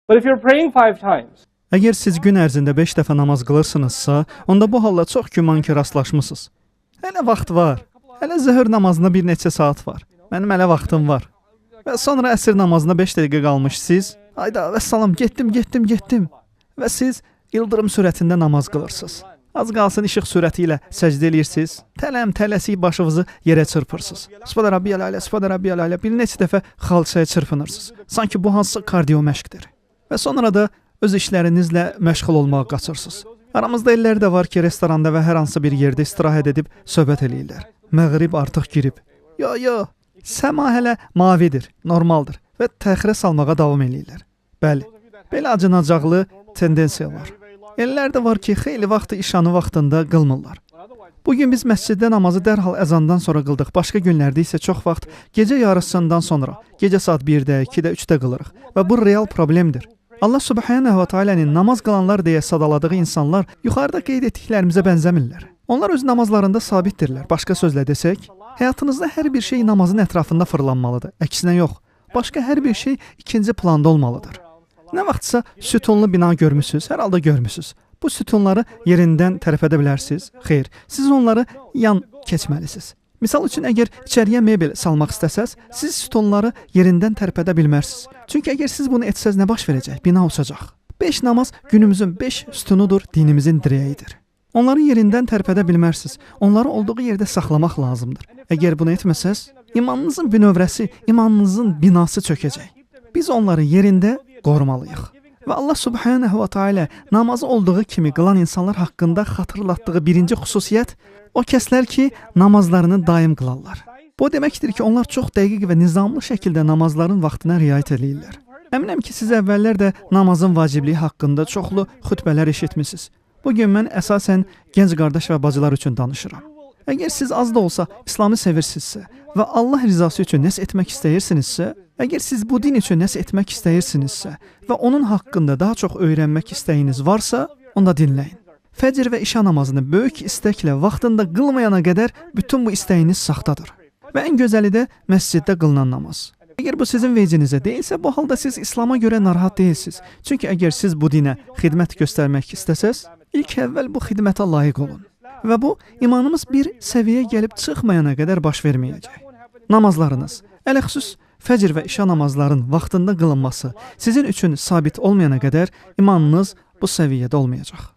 But if you're praying 5 times, Əgər siz gün ərzində 5 dəfə namaz qılırsınızsa, onda bu halla çox güman ki, rastlaşmısınız. Hələ vaxt var. Hələ zöhr namazına bir neçə saat var. Mənim hələ vaxtım var. Və sonra əsr namazına 5 dəqiqə qalmış siz, ayda vəssalam, getdim. Və siz ildırım sürətində namaz qılırsınız. Az qalsın işıq sürəti ilə səcdə edirsiniz. Tələsik başınızı yerə çırpırsınız. Subhan Rabbiyal Alə, bir neçə dəfə xalçaya çırpınırsınız. Sanki bu hansısa kardio məşqdir. Və sonra da öz işlərinizlə məşğul olmağa qaçırsınız. Aramızda ellər də var ki, restoranda və hər hansı bir yerdə istirahət edib söhbət eləyirlər. Məğrib artıq girib. Yo, səma hələ mavidir, normaldır və təxirə salmağa davam eləyirlər. Bəli, belə acınacaqlı tendensiya var. Ellər də var ki, xeyli vaxtı işanı vaxtında qılmırlar. Bugün biz məsciddə namazı dərhal əzandan sonra qıldıq. Başqa günlərdə isə çox vaxt gecə yarısından sonra, gecə saat 1-də, 2-də, 3-də qılırıq. Və bu real problemdir. Allah Subhanahu wa Ta'ala'nın namaz qılanlar deyə sadaladığı insanlar yuxarıda qeyd etdiklərimizə bənzəmirlər. Onlar öz namazlarında sabitdirlər. Başqa sözlə desək, həyatınızda hər bir şey namazın ətrafında fırlanmalıdır. Əksinə yox, başqa hər bir şey ikinci planda olmalıdır. Nə vaxtsa sütunlu bina görmüsünüz, hər halda görmüsünüz. Bu sütunları yerindən tərpədə bilərsiniz. Xeyr, siz onları yan keçməlisiniz. Misal üçün, əgər içəriyə mebel salmaq istəsəz, siz sütunları yerindən tərpədə bilmərsiniz. Çünki əgər siz bunu etsəz nə baş verəcək? Bina uçacaq. 5 namaz günümüzün 5 sütunudur, dinimizin dirəyidir. Onları yerindən tərpədə bilmərsiniz. Onları olduğu yerdə saxlamaq lazımdır. Əgər bunu etməsəz, imanınızın bünövrəsi, imanınızın binası çökəcək. Biz onları yerində qorumalıyıq. Və Allah Subhanahu wa Ta'ala namazı olduğu kimi qılan insanlar haqqında xatırlatdığı birinci xüsusiyyət o kəslər ki, namazlarını daim qılarlar. Bu deməkdir ki, onlar çox dəqiq və nizamlı şəkildə namazların vaxtına riayət edirlər. Əminəm ki, siz əvvəllər də namazın vacibliyi haqqında çoxlu xütbələr eşitmisiniz. Bugün mən əsasən gənc qardaş və bacılar üçün danışıram. Əgər siz az da olsa İslamı sevirsinizsə və Allah rizası üçün nəsə etmək istəyirsinizsə, əgər siz bu din üçün nəsə etmək istəyirsinizsə və onun haqqında daha çox öyrənmək istəyiniz varsa, onda dinləyin. Fəcr və işa namazını böyük istəklə vaxtında qılmayana qədər bütün bu istəyiniz saxtadır. Və ən gözəli də məsciddə qılınan namaz. Əgər bu sizin vecinizə deyilsə, bu halda siz İslama görə narahat deyilsiniz. Çünki əgər siz bu dinə xidmət göstərmək istəsəz, ilk əvvəl bu xidmətə layiq olun. Və bu, imanımız bir səviyyəyə gəlib çıxmayana qədər baş verməyəcək. Namazlarınız, ələxüsus fəcr və işa namazların vaxtında qılınması sizin üçün sabit olmayana qədər imanınız bu səviyyədə olmayacaq.